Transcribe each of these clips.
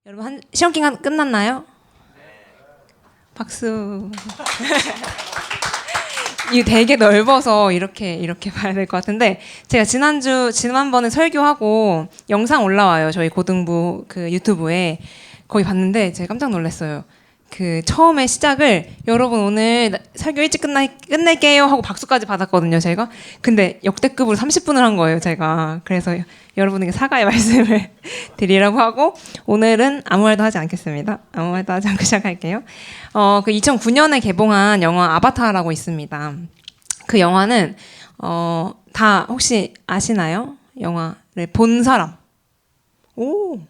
여러분 시험 기간 끝났나요? 박수. 이 되게 넓어서 이렇게 봐야 될 것 같은데 제가 지난번에 설교하고 영상 올라와요. 저희 고등부 그 유튜브에 거기 봤는데 제가 깜짝 놀랐어요. 그 처음에 시작을 여러분 오늘 설교 일찍 끝낼게요 하고 박수까지 받았거든요, 제가. 근데 역대급으로 30분을 한 거예요, 제가. 그래서 여러분에게 사과의 말씀을 드리라고 하고 오늘은 아무 말도 하지 않겠습니다. 아무 말도 하지 않고 시작할게요. 그 2009년에 개봉한 영화 아바타라고 있습니다. 그 영화는 다 혹시 아시나요? 영화를 본 사람. 오,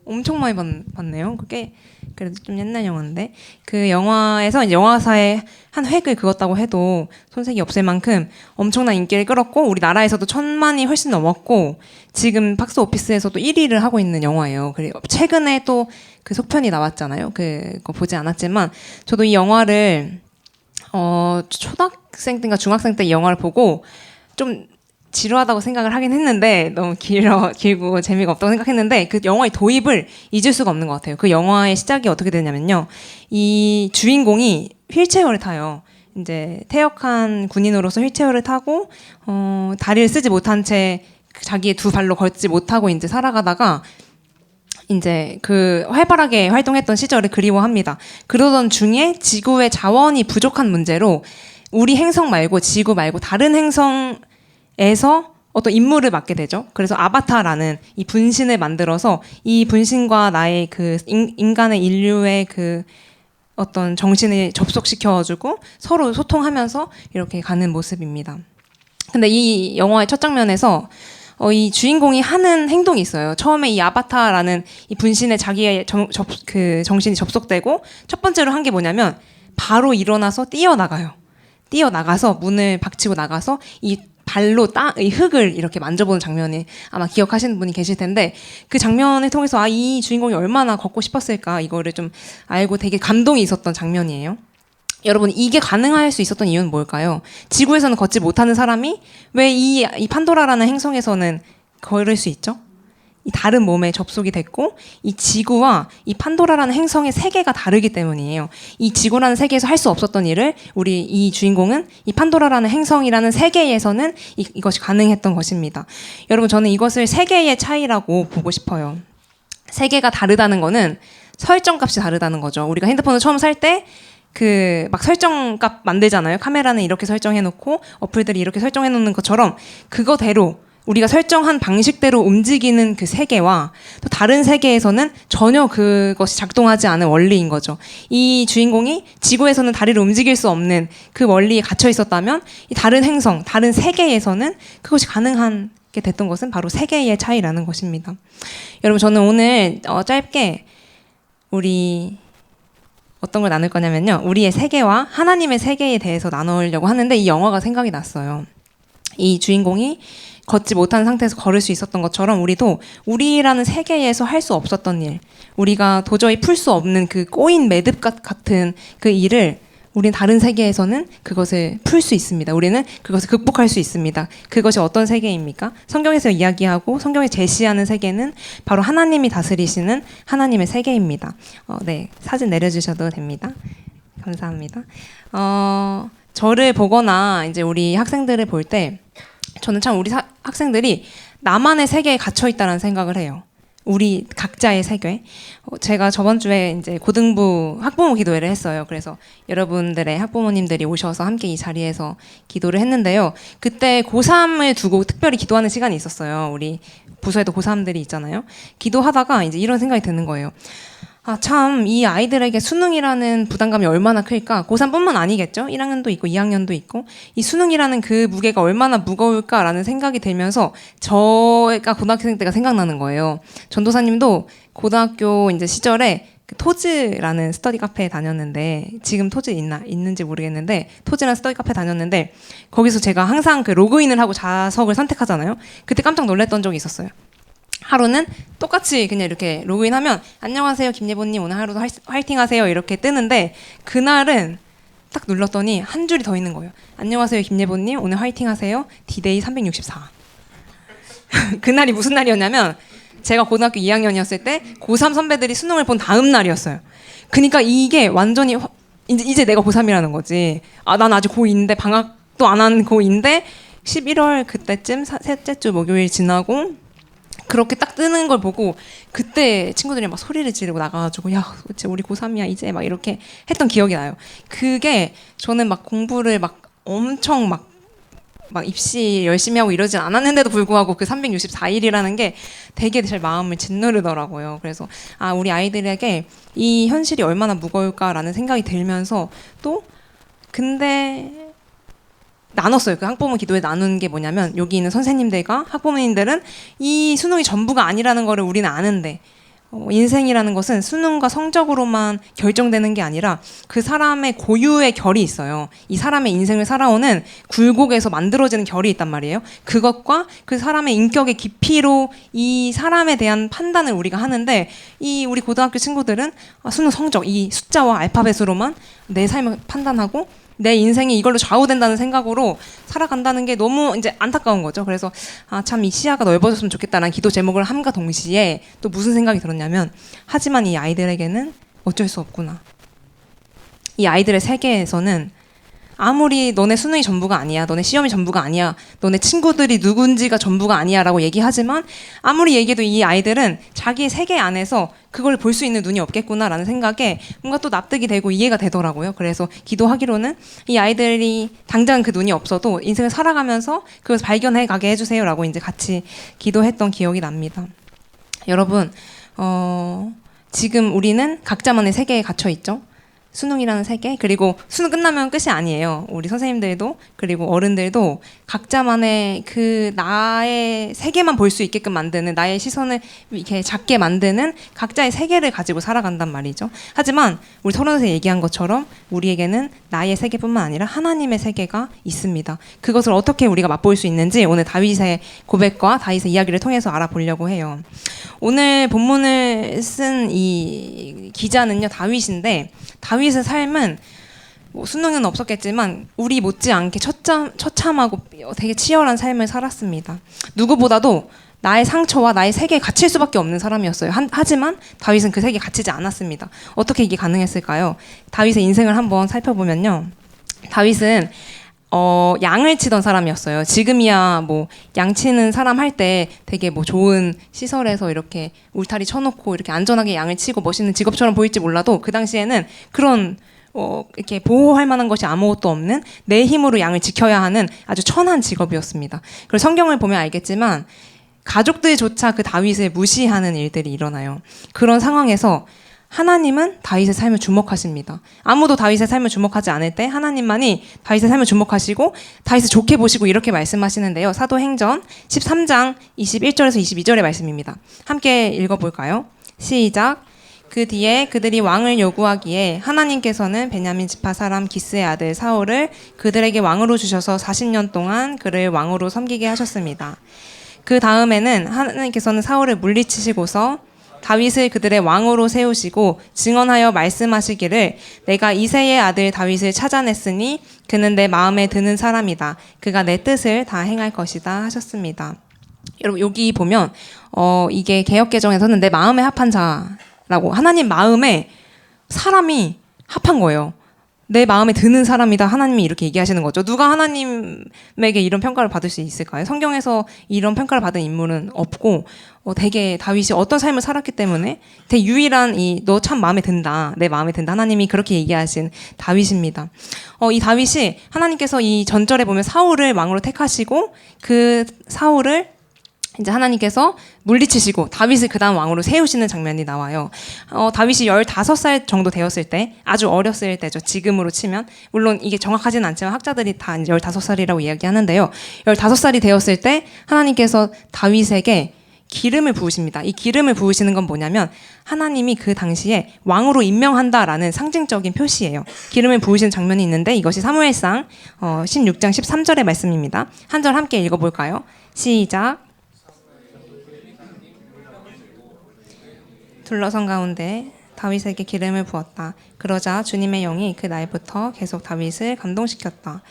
엄청 많이 봤네요. 그게 그래도 좀 옛날 영화인데 그 영화에서 이제 영화사의 한 획을 그었다고 해도 손색이 없을 만큼 엄청난 인기를 끌었고 우리나라에서도 1,000만이 훨씬 넘었고 지금 박스오피스에서도 1위를 하고 있는 영화예요. 그리고 최근에 또 그 속편이 나왔잖아요. 그거 보지 않았지만 저도 이 영화를 초등학생 때인가 중학생 때 이 영화를 보고 좀 지루하다고 생각을 하긴 했는데 너무 길고 재미가 없다고 생각했는데 그 영화의 도입을 잊을 수가 없는 것 같아요. 그 영화의 시작이 어떻게 되냐면요. 이 주인공이 휠체어를 타요. 이제 퇴역한 군인으로서 휠체어를 타고 다리를 쓰지 못한 채 자기의 두 발로 걷지 못하고 이제 살아가다가 이제 그 활발하게 활동했던 시절을 그리워합니다. 그러던 중에 지구의 자원이 부족한 문제로 우리 행성 말고 지구 말고 다른 행성에서 어떤 임무를 맡게 되죠. 그래서 아바타라는 이 분신을 만들어서 이 분신과 나의 그 인간의 인류의 그 어떤 정신을 접속시켜주고 서로 소통하면서 이렇게 가는 모습입니다. 근데 이 영화의 첫 장면에서 이 주인공이 하는 행동이 있어요. 처음에 이 아바타라는 이 분신에 자기의 그 정신이 접속되고 첫 번째로 한 게 뭐냐면 바로 일어나서 뛰어나가요. 뛰어나가서 문을 박치고 나가서 이 발로 이 흙을 이렇게 만져보는 장면이 아마 기억하시는 분이 계실 텐데 그 장면을 통해서 이 주인공이 얼마나 걷고 싶었을까 이거를 좀 알고 되게 감동이 있었던 장면이에요. 여러분 이게 가능할 수 있었던 이유는 뭘까요? 지구에서는 걷지 못하는 사람이 왜 이 판도라라는 행성에서는 걸을 수 있죠? 이 다른 몸에 접속이 됐고 이 지구와 이 판도라라는 행성의 세계가 다르기 때문이에요. 이 지구라는 세계에서 할 수 없었던 일을 우리 이 주인공은 이 판도라라는 행성이라는 세계에서는 이것이 가능했던 것입니다. 여러분 저는 이것을 세계의 차이라고 보고 싶어요. 세계가 다르다는 거는 설정값이 다르다는 거죠. 우리가 핸드폰을 처음 살 때 막 설정값 만들잖아요. 카메라는 이렇게 설정해놓고 어플들이 이렇게 설정해놓는 것처럼 그거대로 우리가 설정한 방식대로 움직이는 그 세계와 또 다른 세계에서는 전혀 그것이 작동하지 않은 원리인 거죠. 이 주인공이 지구에서는 다리를 움직일 수 없는 그 원리에 갇혀 있었다면 이 다른 행성, 다른 세계에서는 그것이 가능한 게 됐던 것은 바로 세계의 차이라는 것입니다. 여러분 저는 오늘 짧게 우리 어떤 걸 나눌 거냐면요. 우리의 세계와 하나님의 세계에 대해서 나누려고 하는데 이 영화가 생각이 났어요. 이 주인공이 걷지 못한 상태에서 걸을 수 있었던 것처럼 우리도 우리라는 세계에서 할 수 없었던 일, 우리가 도저히 풀 수 없는 그 꼬인 매듭 같은 그 일을 우리는 다른 세계에서는 그것을 풀 수 있습니다. 우리는 그것을 극복할 수 있습니다. 그것이 어떤 세계입니까? 성경에서 이야기하고 성경에 제시하는 세계는 바로 하나님이 다스리시는 하나님의 세계입니다. 네, 사진 내려주셔도 됩니다. 감사합니다. 저를 보거나 이제 우리 학생들을 볼 때 저는 참 우리 학생들이 나만의 세계에 갇혀 있다는 생각을 해요. 우리 각자의 세계. 제가 저번 주에 이제 고등부 학부모 기도회를 했어요. 그래서 여러분들의 학부모님들이 오셔서 함께 이 자리에서 기도를 했는데요. 그때 고3을 두고 특별히 기도하는 시간이 있었어요. 우리 부서에도 고3들이 있잖아요. 기도하다가 이제 이런 생각이 드는 거예요. 참, 이 아이들에게 수능이라는 부담감이 얼마나 클까? 고3뿐만 아니겠죠? 1학년도 있고 2학년도 있고 이 수능이라는 그 무게가 얼마나 무거울까라는 생각이 들면서 저가 고등학생 때가 생각나는 거예요. 전도사님도 고등학교 이제 시절에 그 토즈라는 스터디 카페에 다녔는데 지금 토즈 있는지 모르겠는데 토즈라는 스터디 카페 다녔는데 거기서 제가 항상 그 로그인을 하고 자석을 선택하잖아요. 그때 깜짝 놀랐던 적이 있었어요. 하루는 똑같이 그냥 이렇게 로그인하면 안녕하세요 김예보님 오늘 하루도 화이팅 하세요 이렇게 뜨는데 그날은 딱 눌렀더니 한 줄이 더 있는 거예요. 안녕하세요 김예보님 오늘 화이팅 하세요 D-Day 364. 그날이 무슨 날이었냐면 제가 고등학교 2학년이었을 때 고3 선배들이 수능을 본 다음 날이었어요. 그러니까 이게 완전히 이제 내가 고3이라는 거지. 아, 난 아직 고2인데 방학도 안 한 고2인데 11월 그때쯤 셋째 주 목요일 지나고 그렇게 딱 뜨는 걸 보고 그때 친구들이 막 소리를 지르고 나가가지고 야, 그치 우리 고3이야 이제 막 이렇게 했던 기억이 나요. 그게 저는 막 공부를 막 엄청 막 입시 열심히 하고 이러진 않았는데도 불구하고 그 364일이라는 게 되게 제 마음을 짓누르더라고요. 그래서 아, 우리 아이들에게 이 현실이 얼마나 무거울까라는 생각이 들면서 또 근데 나눴어요. 그 학부모 기도에 나눈 게 뭐냐면 여기 있는 선생님들과 학부모님들은 이 수능이 전부가 아니라는 거를 우리는 아는데 인생이라는 것은 수능과 성적으로만 결정되는 게 아니라 그 사람의 고유의 결이 있어요. 이 사람의 인생을 살아오는 굴곡에서 만들어지는 결이 있단 말이에요. 그것과 그 사람의 인격의 깊이로 이 사람에 대한 판단을 우리가 하는데 이 우리 고등학교 친구들은 수능 성적, 이 숫자와 알파벳으로만 내 삶을 판단하고 내 인생이 이걸로 좌우된다는 생각으로 살아간다는 게 너무 이제 안타까운 거죠. 그래서 아, 참 이 시야가 넓어졌으면 좋겠다라는 기도 제목을 함과 동시에 또 무슨 생각이 들었냐면 하지만 이 아이들에게는 어쩔 수 없구나. 이 아이들의 세계에서는 아무리 너네 수능이 전부가 아니야, 너네 시험이 전부가 아니야, 너네 친구들이 누군지가 전부가 아니야 라고 얘기하지만 아무리 얘기해도 이 아이들은 자기의 세계 안에서 그걸 볼 수 있는 눈이 없겠구나라는 생각에 뭔가 또 납득이 되고 이해가 되더라고요. 그래서 기도하기로는 이 아이들이 당장 그 눈이 없어도 인생을 살아가면서 그걸 발견해 가게 해주세요 라고 이제 같이 기도했던 기억이 납니다. 여러분, 지금 우리는 각자만의 세계에 갇혀 있죠. 수능이라는 세계, 그리고 수능 끝나면 끝이 아니에요. 우리 선생님들도 그리고 어른들도 각자만의 그 나의 세계만 볼 수 있게끔 만드는, 나의 시선을 이렇게 작게 만드는 각자의 세계를 가지고 살아간단 말이죠. 하지만 우리 토론에서 얘기한 것처럼 우리에게는 나의 세계뿐만 아니라 하나님의 세계가 있습니다. 그것을 어떻게 우리가 맛볼 수 있는지 오늘 다윗의 고백과 다윗의 이야기를 통해서 알아보려고 해요. 오늘 본문을 쓴 이 기자는요, 다윗인데 다윗의 삶은 뭐 수능은 없었겠지만 우리 못지않게 처참하고 되게 치열한 삶을 살았습니다. 누구보다도 나의 상처와 나의 세계에 갇힐 수밖에 없는 사람이었어요. 하지만 다윗은 그 세계에 갇히지 않았습니다. 어떻게 이게 가능했을까요? 다윗의 인생을 한번 살펴보면요, 다윗은 양을 치던 사람이었어요. 지금이야 뭐 양치는 사람 할 때 되게 뭐 좋은 시설에서 이렇게 울타리 쳐놓고 이렇게 안전하게 양을 치고 멋있는 직업처럼 보일지 몰라도 그 당시에는 그런 이렇게 보호할 만한 것이 아무것도 없는 내 힘으로 양을 지켜야 하는 아주 천한 직업이었습니다. 그리고 성경을 보면 알겠지만 가족들조차 그 다윗을 무시하는 일들이 일어나요. 그런 상황에서 하나님은 다윗의 삶을 주목하십니다. 아무도 다윗의 삶을 주목하지 않을 때 하나님만이 다윗의 삶을 주목하시고 다윗을 좋게 보시고 이렇게 말씀하시는데요. 사도행전 13장 21절에서 22절의 말씀입니다. 함께 읽어볼까요? 시작. 그 뒤에 그들이 왕을 요구하기에 하나님께서는 베냐민 지파 사람 기스의 아들 사울을 그들에게 왕으로 주셔서 40년 동안 그를 왕으로 섬기게 하셨습니다. 그 다음에는 하나님께서는 사울을 물리치시고서 다윗을 그들의 왕으로 세우시고 증언하여 말씀하시기를 내가 이새의 아들 다윗을 찾아냈으니 그는 내 마음에 드는 사람이다. 그가 내 뜻을 다 행할 것이다 하셨습니다. 여러분 여기 보면 이게 개역개정에서는 내 마음에 합한 자라고, 하나님 마음에 사람이 합한 거예요. 내 마음에 드는 사람이다. 하나님이 이렇게 얘기하시는 거죠. 누가 하나님에게 이런 평가를 받을 수 있을까요? 성경에서 이런 평가를 받은 인물은 없고 되게 다윗이 어떤 삶을 살았기 때문에 되게 유일한 너 참 마음에 든다. 내 마음에 든다. 하나님이 그렇게 얘기하신 다윗입니다. 이 다윗이 하나님께서 이 전절에 보면 사울을 왕으로 택하시고 그 사울을 이제 하나님께서 물리치시고 다윗을 그 다음 왕으로 세우시는 장면이 나와요. 다윗이 15살 정도 되었을 때, 아주 어렸을 때죠. 지금으로 치면. 물론 이게 정확하진 않지만 학자들이 다 이제 15살이라고 이야기하는데요. 15살이 되었을 때 하나님께서 다윗에게 기름을 부으십니다. 이 기름을 부으시는 건 뭐냐면 하나님이 그 당시에 왕으로 임명한다라는 상징적인 표시예요. 기름을 부으시는 장면이 있는데 이것이 사무엘상 16장 13절의 말씀입니다. 한 절 함께 읽어볼까요? 시작. 둘러선 가운데 다윗에게 기름을 부었다. 그러자 주님의 영이 그 날부터 계속 다윗을 감동시켰다.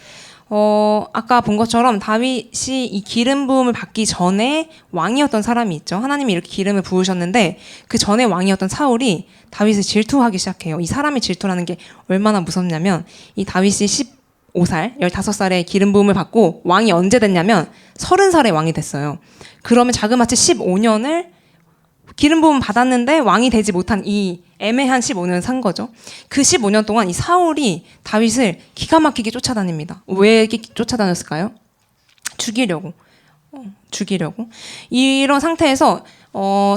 아까 본 것처럼 다윗이 이 기름 부음을 받기 전에 왕이었던 사람이 있죠. 하나님이 이렇게 기름을 부으셨는데 그 전에 왕이었던 사울이 다윗을 질투하기 시작해요. 이 사람이 질투라는 게 얼마나 무섭냐면 이 다윗이 15살, 15살에 기름 부음을 받고 왕이 언제 됐냐면 30살에 왕이 됐어요. 그러면 자그마치 15년을 기름 부음 받았는데 왕이 되지 못한 이 애매한 15년을 산 거죠. 그 15년 동안 이 사울이 다윗을 기가 막히게 쫓아다닙니다. 왜 쫓아다녔을까요? 죽이려고. 이런 상태에서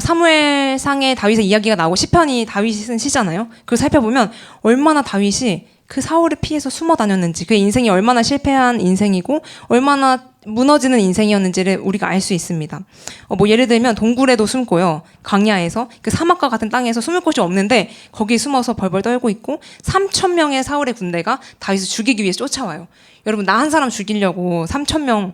사무엘상에 다윗의 이야기가 나오고 시편이 다윗이 쓴 시잖아요. 그걸 살펴보면 얼마나 다윗이 그 사울을 피해서 숨어 다녔는지, 그 인생이 얼마나 실패한 인생이고 얼마나 무너지는 인생이었는지를 우리가 알 수 있습니다. 뭐 예를 들면 동굴에도 숨고요. 광야에서 그 사막과 같은 땅에서 숨을 곳이 없는데 거기 숨어서 벌벌 떨고 있고 3,000명의 사울의 군대가 다윗을 죽이기 위해 쫓아와요. 여러분 나 한 사람 죽이려고 3,000명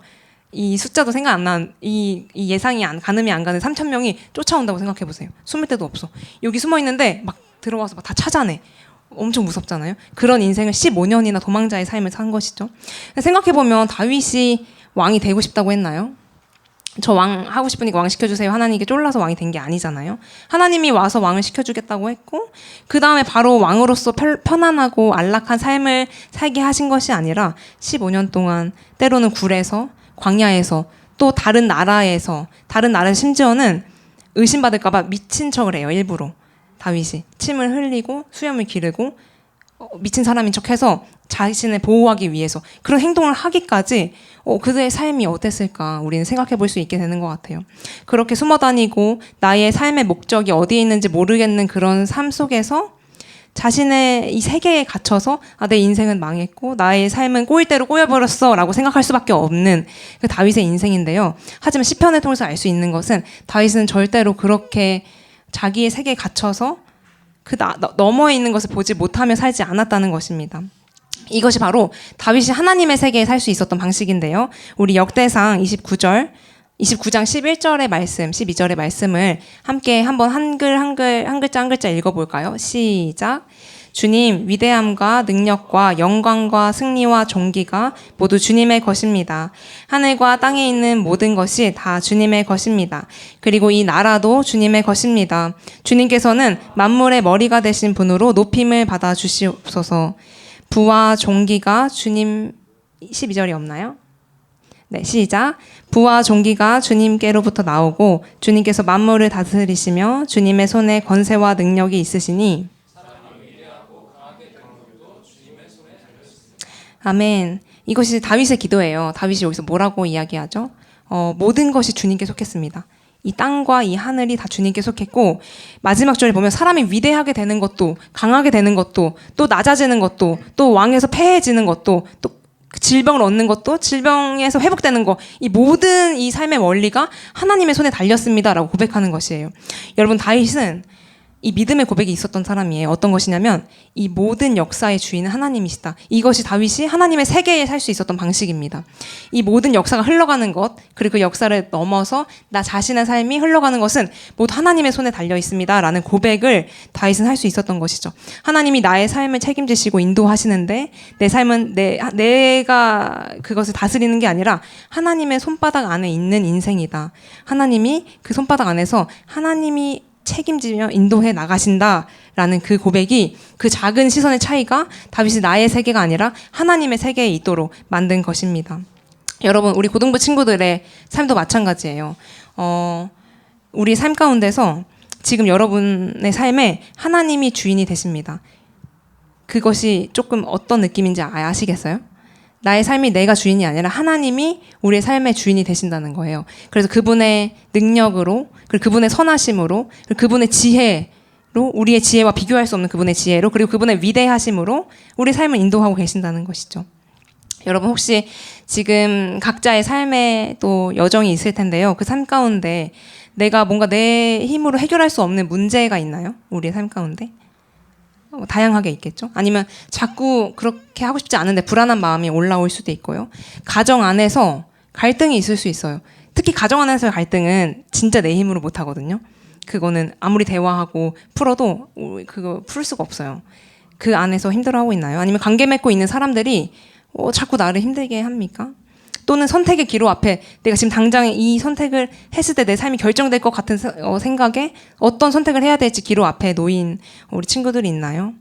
이 숫자도 생각 안 난 이 예상이 가늠이 안 가는 3,000명이 쫓아온다고 생각해 보세요. 숨을 데도 없어. 여기 숨어 있는데 막 들어와서 막 다 찾아내. 엄청 무섭잖아요. 그런 인생을 15년이나 도망자의 삶을 산 것이죠. 생각해보면 다윗이 왕이 되고 싶다고 했나요? 저 왕 하고 싶으니까 왕 시켜주세요. 하나님께 쫄라서 왕이 된 게 아니잖아요. 하나님이 와서 왕을 시켜주겠다고 했고 그 다음에 바로 왕으로서 편안하고 안락한 삶을 살게 하신 것이 아니라 15년 동안 때로는 굴에서 광야에서 또 다른 나라에서 다른 나라 심지어는 의심받을까 봐 미친 척을 해요. 일부러. 다윗이 침을 흘리고 수염을 기르고 미친 사람인 척해서 자신을 보호하기 위해서 그런 행동을 하기까지 그들의 삶이 어땠을까 우리는 생각해 볼 수 있게 되는 것 같아요. 그렇게 숨어다니고 나의 삶의 목적이 어디에 있는지 모르겠는 그런 삶 속에서 자신의 이 세계에 갇혀서 내 인생은 망했고 나의 삶은 꼬일대로 꼬여버렸어 라고 생각할 수밖에 없는 그 다윗의 인생인데요. 하지만 시편을 통해서 알 수 있는 것은 다윗은 절대로 그렇게 자기의 세계에 갇혀서 그 너머에 있는 것을 보지 못하며 살지 않았다는 것입니다. 이것이 바로 다윗이 하나님의 세계에 살 수 있었던 방식인데요. 우리 역대상 29장 11절의 말씀, 12절의 말씀을 함께 한번 한 글자 한 글자 읽어볼까요? 시작. 주님, 위대함과 능력과 영광과 승리와 존귀가 모두 주님의 것입니다. 하늘과 땅에 있는 모든 것이 다 주님의 것입니다. 그리고 이 나라도 주님의 것입니다. 주님께서는 만물의 머리가 되신 분으로 높임을 받아 주시옵소서. 부와 존귀가 주님 12절이 없나요? 네, 시작. 부와 존귀가 주님께로부터 나오고 주님께서 만물을 다스리시며 주님의 손에 권세와 능력이 있으시니 아멘. 이것이 다윗의 기도예요. 다윗이 여기서 뭐라고 이야기하죠? 모든 것이 주님께 속했습니다. 이 땅과 이 하늘이 다 주님께 속했고 마지막 절에 보면 사람이 위대하게 되는 것도 강하게 되는 것도 또 낮아지는 것도 또 왕에서 패해지는 것도 또 질병을 얻는 것도 질병에서 회복되는 거 이 모든 이 삶의 원리가 하나님의 손에 달렸습니다라고 고백하는 것이에요. 여러분 다윗은 이 믿음의 고백이 있었던 사람이에요. 어떤 것이냐면 이 모든 역사의 주인은 하나님이시다. 이것이 다윗이 하나님의 세계에 살 수 있었던 방식입니다. 이 모든 역사가 흘러가는 것 그리고 그 역사를 넘어서 나 자신의 삶이 흘러가는 것은 모두 하나님의 손에 달려 있습니다. 라는 고백을 다윗은 할 수 있었던 것이죠. 하나님이 나의 삶을 책임지시고 인도하시는데 내 삶은 내가 그것을 다스리는 게 아니라 하나님의 손바닥 안에 있는 인생이다. 하나님이 그 손바닥 안에서 하나님이 책임지며 인도해 나가신다라는 그 고백이 그 작은 시선의 차이가 다윗이 나의 세계가 아니라 하나님의 세계에 있도록 만든 것입니다. 여러분 우리 고등부 친구들의 삶도 마찬가지예요. 우리 삶 가운데서 지금 여러분의 삶에 하나님이 주인이 되십니다. 그것이 조금 어떤 느낌인지 아시겠어요? 나의 삶이 내가 주인이 아니라 하나님이 우리의 삶의 주인이 되신다는 거예요. 그래서 그분의 능력으로 그리고 그분의 선하심으로 그리고 그분의 지혜로 우리의 지혜와 비교할 수 없는 그분의 지혜로 그리고 그분의 위대하심으로 우리 삶을 인도하고 계신다는 것이죠. 여러분 혹시 지금 각자의 삶에 또 여정이 있을 텐데요. 그 삶 가운데 내가 뭔가 내 힘으로 해결할 수 없는 문제가 있나요? 우리의 삶 가운데? 다양하게 있겠죠. 아니면 자꾸 그렇게 하고 싶지 않은데 불안한 마음이 올라올 수도 있고요. 가정 안에서 갈등이 있을 수 있어요. 특히 가정 안에서의 갈등은 진짜 내 힘으로 못 하거든요. 그거는 아무리 대화하고 풀어도 그거 풀 수가 없어요. 그 안에서 힘들어하고 있나요? 아니면 관계 맺고 있는 사람들이 자꾸 나를 힘들게 합니까? 또는 선택의 기로 앞에 내가 지금 당장 이 선택을 했을 때 내 삶이 결정될 것 같은 생각에 어떤 선택을 해야 될지 기로 앞에 놓인 우리 친구들이 있나요?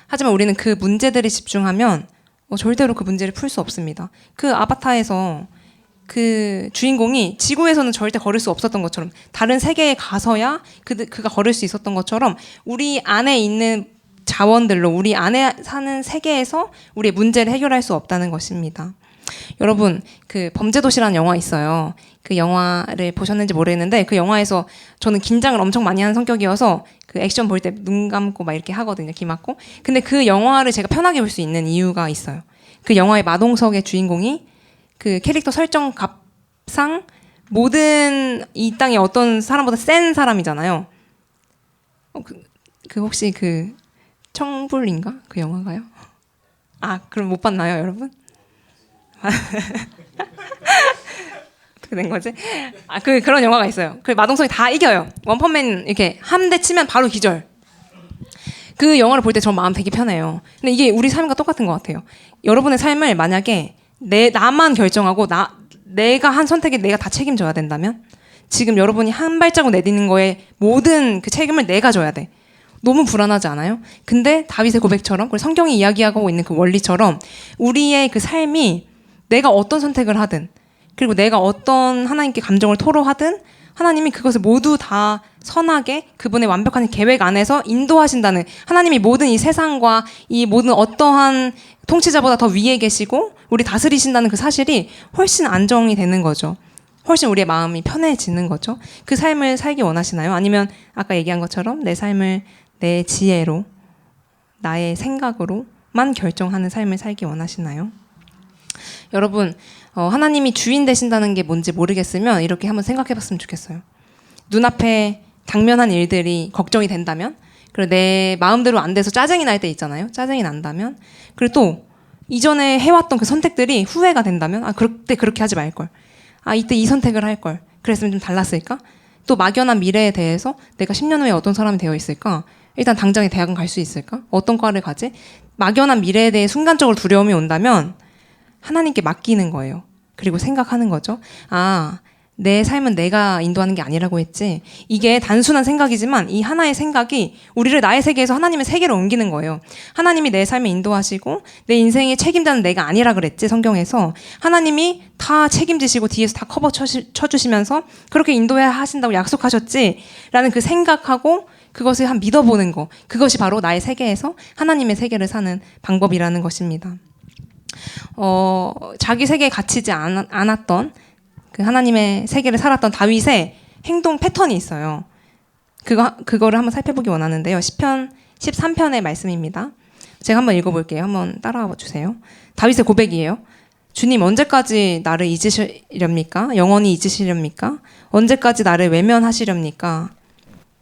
하지만 우리는 그 문제들에 집중하면 절대로 그 문제를 풀 수 없습니다. 그 아바타에서 그 주인공이 지구에서는 절대 걸을 수 없었던 것처럼 다른 세계에 가서야 그가 걸을 수 있었던 것처럼 우리 안에 있는 자원들로 우리 안에 사는 세계에서 우리의 문제를 해결할 수 없다는 것입니다. 여러분, 그 범죄도시라는 영화 있어요. 그 영화를 보셨는지 모르겠는데 그 영화에서 저는 긴장을 엄청 많이 하는 성격이어서 그 액션 볼 때 눈 감고 막 이렇게 하거든요. 귀 막고. 근데 그 영화를 제가 편하게 볼 수 있는 이유가 있어요. 그 영화의 마동석의 주인공이 그 캐릭터 설정 값상 모든 이 땅에 어떤 사람보다 센 사람이잖아요. 그 혹시 그 청불인가? 그 영화가요? 그럼 못 봤나요, 여러분? 어떻게 된 거지? 그런 영화가 있어요. 그 마동석이 다 이겨요. 원펀맨 이렇게 한 대 치면 바로 기절. 그 영화를 볼 때 저 마음 되게 편해요. 근데 이게 우리 삶과 똑같은 것 같아요. 여러분의 삶을 만약에 나만 결정하고 내가 한 선택에 내가 다 책임져야 된다면 지금 여러분이 한 발자국 내딛는 거에 모든 그 책임을 내가 져야 돼. 너무 불안하지 않아요? 근데 다윗의 고백처럼 그리고 성경이 이야기하고 있는 그 원리처럼 우리의 그 삶이 내가 어떤 선택을 하든 그리고 내가 어떤 하나님께 감정을 토로하든 하나님이 그것을 모두 다 선하게 그분의 완벽한 계획 안에서 인도하신다는 하나님이 모든 이 세상과 이 모든 어떠한 통치자보다 더 위에 계시고 우리 다스리신다는 그 사실이 훨씬 안정이 되는 거죠. 훨씬 우리의 마음이 편해지는 거죠. 그 삶을 살기 원하시나요? 아니면 아까 얘기한 것처럼 내 삶을 내 지혜로 나의 생각으로만 결정하는 삶을 살기 원하시나요? 여러분, 하나님이 주인 되신다는 게 뭔지 모르겠으면 이렇게 한번 생각해봤으면 좋겠어요. 눈앞에 당면한 일들이 걱정이 된다면, 그리고 내 마음대로 안 돼서 짜증이 날 때 있잖아요. 짜증이 난다면, 그리고 또 이전에 해왔던 그 선택들이 후회가 된다면, 그때 그렇게 하지 말걸. 이때 이 선택을 할걸. 그랬으면 좀 달랐을까? 또 막연한 미래에 대해서 내가 10년 후에 어떤 사람이 되어 있을까? 일단 당장에 대학은 갈 수 있을까? 어떤 과를 가지? 막연한 미래에 대해 순간적으로 두려움이 온다면 하나님께 맡기는 거예요. 그리고 생각하는 거죠. 내 삶은 내가 인도하는 게 아니라고 했지. 이게 단순한 생각이지만 이 하나의 생각이 우리를 나의 세계에서 하나님의 세계로 옮기는 거예요. 하나님이 내 삶을 인도하시고 내 인생의 책임자는 내가 아니라 그랬지, 성경에서. 하나님이 다 책임지시고 뒤에서 다 커버 쳐주시면서 그렇게 인도해야 하신다고 약속하셨지 라는 그 생각하고 그것을 믿어보는 거. 그것이 바로 나의 세계에서 하나님의 세계를 사는 방법이라는 것입니다. 자기 세계에 갇히지 않았던 그 하나님의 세계를 살았던 다윗의 행동 패턴이 있어요. 그거를 한번 살펴보기 원하는데요. 시편 13편의 말씀입니다. 제가 한번 읽어볼게요. 한번 따라와 주세요. 다윗의 고백이에요. 주님, 언제까지 나를 잊으시렵니까? 영원히 잊으시렵니까? 언제까지 나를 외면하시렵니까?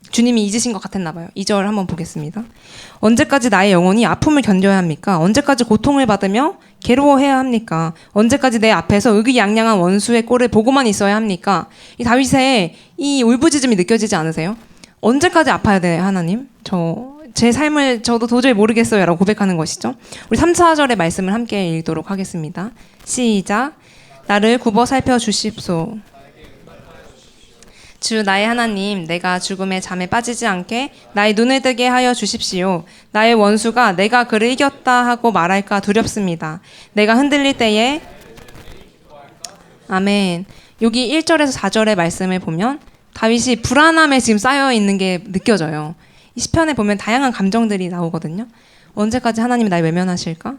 주님이 잊으신 것 같았나 봐요. 2절 한번 보겠습니다. 언제까지 나의 영혼이 아픔을 견뎌야 합니까? 언제까지 고통을 받으며 괴로워해야 합니까? 언제까지 내 앞에서 의기양양한 원수의 꼴을 보고만 있어야 합니까? 이 다윗의 이 울부짖음이 느껴지지 않으세요? 언제까지 아파야 돼, 하나님? 제 삶을 저도 도저히 모르겠어요 라고 고백하는 것이죠. 우리 3, 4절의 말씀을 함께 읽도록 하겠습니다. 시작. 나를 굽어 살펴 주십소. 주 나의 하나님, 내가 죽음의 잠에 빠지지 않게 나의 눈을 뜨게 하여 주십시오. 나의 원수가 내가 그를 이겼다 하고 말할까 두렵습니다. 내가 흔들릴 때에 아멘. 여기 1절에서 4절의 말씀을 보면 다윗이 불안함에 지금 쌓여 있는 게 느껴져요. 이 시편에 보면 다양한 감정들이 나오거든요. 언제까지 하나님이 날 외면하실까?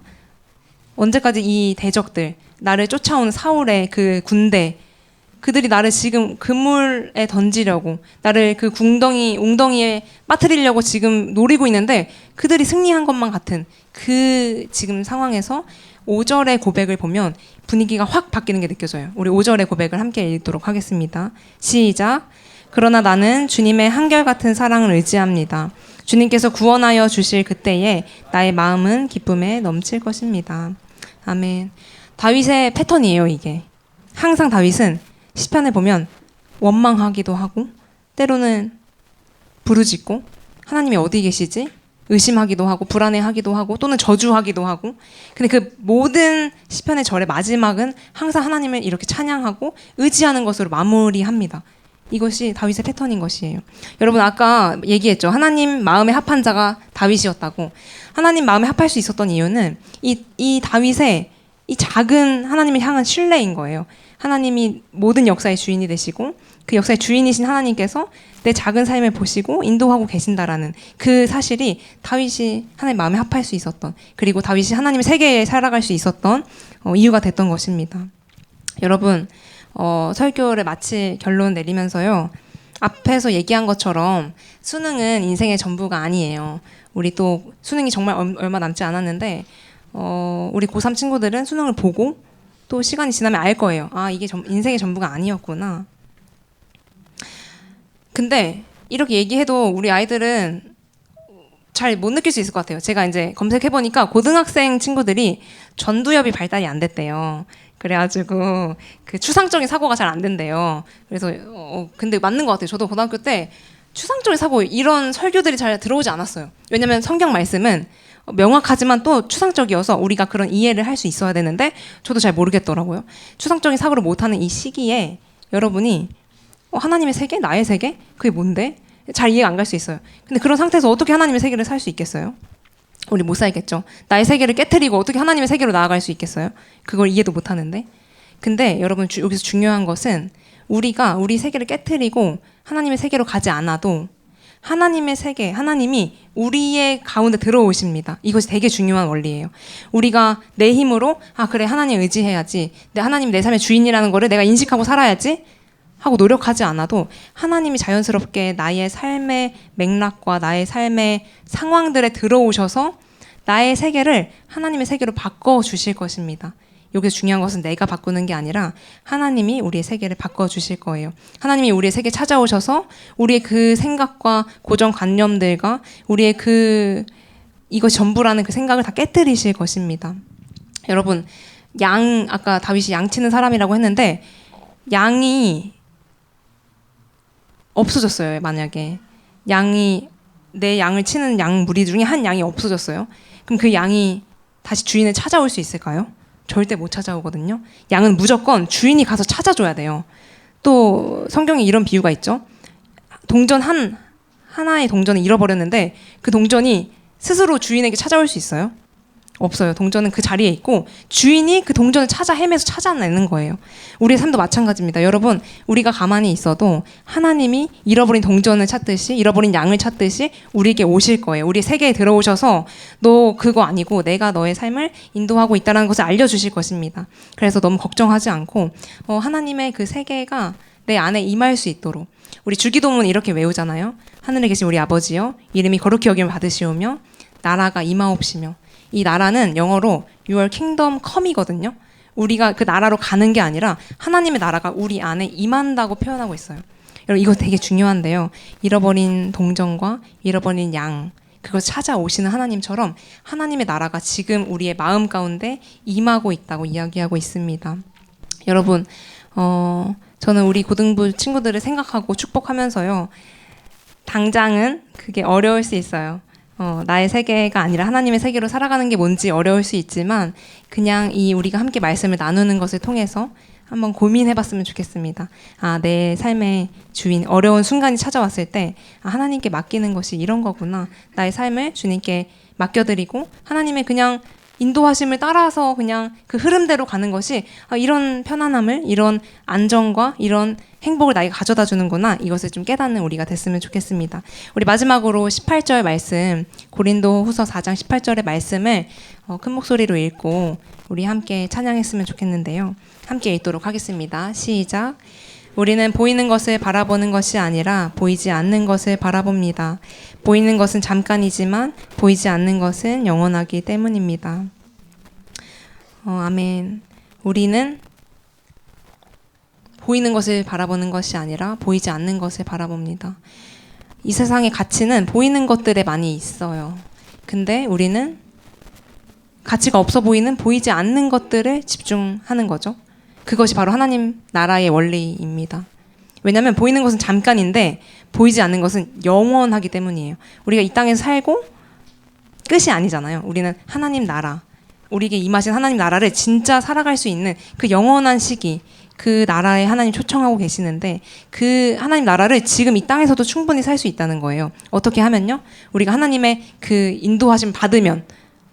언제까지 이 대적들, 나를 쫓아오는 사울의 그 군대, 그들이 나를 지금 그물에 던지려고 나를 그 웅덩이에 빠뜨리려고 지금 노리고 있는데 그들이 승리한 것만 같은 그 지금 상황에서 5절의 고백을 보면 분위기가 확 바뀌는 게 느껴져요. 우리 5절의 고백을 함께 읽도록 하겠습니다. 시작. 그러나 나는 주님의 한결같은 사랑을 의지합니다. 주님께서 구원하여 주실 그때에 나의 마음은 기쁨에 넘칠 것입니다. 아멘. 다윗의 패턴이에요, 이게. 항상 다윗은 시편에 보면 원망하기도 하고 때로는 부르짖고 하나님이 어디 계시지? 의심하기도 하고 불안해하기도 하고 또는 저주하기도 하고. 근데 그 모든 시편의 절의 마지막은 항상 하나님을 이렇게 찬양하고 의지하는 것으로 마무리합니다. 이것이 다윗의 패턴인 것이에요. 여러분 아까 얘기했죠. 하나님 마음에 합한 자가 다윗이었다고. 하나님 마음에 합할 수 있었던 이유는 이 다윗의 이 작은 하나님을 향한 신뢰인 거예요. 하나님이 모든 역사의 주인이 되시고 그 역사의 주인이신 하나님께서 내 작은 삶을 보시고 인도하고 계신다라는 그 사실이 다윗이 하나님 마음에 합할 수 있었던, 그리고 다윗이 하나님의 세계에 살아갈 수 있었던 이유가 됐던 것입니다. 여러분 설교를 마치 결론 내리면서요, 앞에서 얘기한 것처럼 수능은 인생의 전부가 아니에요. 우리 또 수능이 정말 얼마 남지 않았는데 우리 고3 친구들은 수능을 보고 또 시간이 지나면 알 거예요. 아, 이게 인생의 전부가 아니었구나. 근데 이렇게 얘기해도 우리 아이들은 잘 못 느낄 수 있을 것 같아요. 제가 이제 검색해보니까 고등학생 친구들이 전두엽이 발달이 안 됐대요. 그래가지고 그 추상적인 사고가 잘 안 된대요. 그래서 근데 맞는 것 같아요. 저도 고등학교 때 추상적인 사고 이런 설교들이 잘 들어오지 않았어요. 왜냐면 성경 말씀은 명확하지만 또 추상적이어서 우리가 그런 이해를 할 수 있어야 되는데 저도 잘 모르겠더라고요. 추상적인 사고를 못하는 이 시기에 여러분이 하나님의 세계? 나의 세계? 그게 뭔데? 잘 이해가 안 갈 수 있어요. 근데 그런 상태에서 어떻게 하나님의 세계를 살 수 있겠어요? 우리 못 살겠죠. 나의 세계를 깨트리고 어떻게 하나님의 세계로 나아갈 수 있겠어요? 그걸 이해도 못 하는데. 근데 여러분 여기서 중요한 것은 우리가 우리 세계를 깨트리고 하나님의 세계로 가지 않아도 하나님의 세계, 하나님이 우리의 가운데 들어오십니다. 이것이 되게 중요한 원리예요. 우리가 내 힘으로 그래 하나님 의지해야지, 하나님이 내 삶의 주인이라는 거를 내가 인식하고 살아야지 하고 노력하지 않아도 하나님이 자연스럽게 나의 삶의 맥락과 나의 삶의 상황들에 들어오셔서 나의 세계를 하나님의 세계로 바꿔주실 것입니다. 여기서 중요한 것은 내가 바꾸는 게 아니라 하나님이 우리의 세계를 바꿔주실 거예요. 하나님이 우리의 세계에 찾아오셔서 우리의 그 생각과 고정관념들과 우리의 이것이 전부라는 그 생각을 다 깨뜨리실 것입니다. 여러분, 아까 다윗이 양 치는 사람이라고 했는데 양이 없어졌어요. 만약에 내 양을 치는 양 무리 중에 한 양이 없어졌어요. 그럼 그 양이 다시 주인을 찾아올 수 있을까요? 절대 못 찾아오거든요. 양은 무조건 주인이 가서 찾아줘야 돼요. 또 성경에 이런 비유가 있죠. 하나의 동전을 잃어버렸는데 그 동전이 스스로 주인에게 찾아올 수 있어요? 없어요. 동전은 그 자리에 있고 주인이 그 동전을 헤매서 찾아내는 거예요. 우리의 삶도 마찬가지입니다. 여러분, 우리가 가만히 있어도 하나님이 잃어버린 동전을 찾듯이, 잃어버린 양을 찾듯이 우리에게 오실 거예요. 우리 세계에 들어오셔서 너 그거 아니고 내가 너의 삶을 인도하고 있다는 것을 알려주실 것입니다. 그래서 너무 걱정하지 않고 하나님의 그 세계가 내 안에 임할 수 있도록, 우리 주기도문 이렇게 외우잖아요. 하늘에 계신 우리 아버지여, 이름이 거룩히 여김을 받으시오며 나라가 임하옵시며. 이 나라는 영어로 Your Kingdom Come이거든요. 우리가 그 나라로 가는 게 아니라 하나님의 나라가 우리 안에 임한다고 표현하고 있어요. 여러분, 이거 되게 중요한데요. 잃어버린 동전과 잃어버린 양, 그걸 찾아오시는 하나님처럼 하나님의 나라가 지금 우리의 마음 가운데 임하고 있다고 이야기하고 있습니다. 여러분, 저는 우리 고등부 친구들을 생각하고 축복하면서요, 당장은 그게 어려울 수 있어요. 나의 세계가 아니라 하나님의 세계로 살아가는 게 뭔지 어려울 수 있지만 그냥 우리가 함께 말씀을 나누는 것을 통해서 한번 고민해봤으면 좋겠습니다. 내 삶의 주인, 어려운 순간이 찾아왔을 때 하나님께 맡기는 것이 이런 거구나. 나의 삶을 주님께 맡겨드리고 하나님의 그냥 인도하심을 따라서 그냥 그 흐름대로 가는 것이 이런 편안함을, 이런 안정과 이런 행복을 나에게 가져다 주는구나, 이것을 좀 깨닫는 우리가 됐으면 좋겠습니다. 우리 마지막으로 18절 말씀, 고린도 후서 4장 18절의 말씀을 큰 목소리로 읽고 우리 함께 찬양했으면 좋겠는데요. 함께 읽도록 하겠습니다. 시작. 우리는 보이는 것을 바라보는 것이 아니라 보이지 않는 것을 바라봅니다. 보이는 것은 잠깐이지만 보이지 않는 것은 영원하기 때문입니다. 아멘. 우리는 보이는 것을 바라보는 것이 아니라 보이지 않는 것을 바라봅니다. 이 세상의 가치는 보이는 것들에 많이 있어요. 근데 우리는 가치가 없어 보이는 보이지 않는 것들에 집중하는 거죠. 그것이 바로 하나님 나라의 원리입니다. 왜냐하면 보이는 것은 잠깐인데 보이지 않는 것은 영원하기 때문이에요. 우리가 이 땅에서 살고 끝이 아니잖아요. 우리는 하나님 나라, 우리에게 임하신 하나님 나라를 진짜 살아갈 수 있는 그 영원한 시기, 그 나라에 하나님 초청하고 계시는데 그 하나님 나라를 지금 이 땅에서도 충분히 살 수 있다는 거예요. 어떻게 하면요? 우리가 하나님의 그 인도하심 받으면,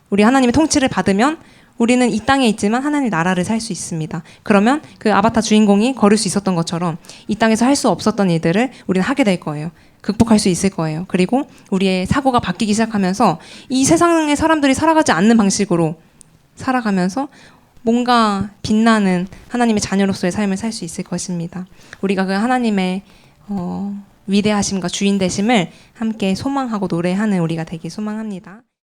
우리 하나님의 통치를 받으면 우리는 이 땅에 있지만 하나님 나라를 살 수 있습니다. 그러면 그 아바타 주인공이 걸을 수 있었던 것처럼 이 땅에서 할 수 없었던 일들을 우리는 하게 될 거예요. 극복할 수 있을 거예요. 그리고 우리의 사고가 바뀌기 시작하면서 이 세상의 사람들이 살아가지 않는 방식으로 살아가면서 뭔가 빛나는 하나님의 자녀로서의 삶을 살 수 있을 것입니다. 우리가 그 하나님의 위대하심과 주인 되심을 함께 소망하고 노래하는 우리가 되길 소망합니다.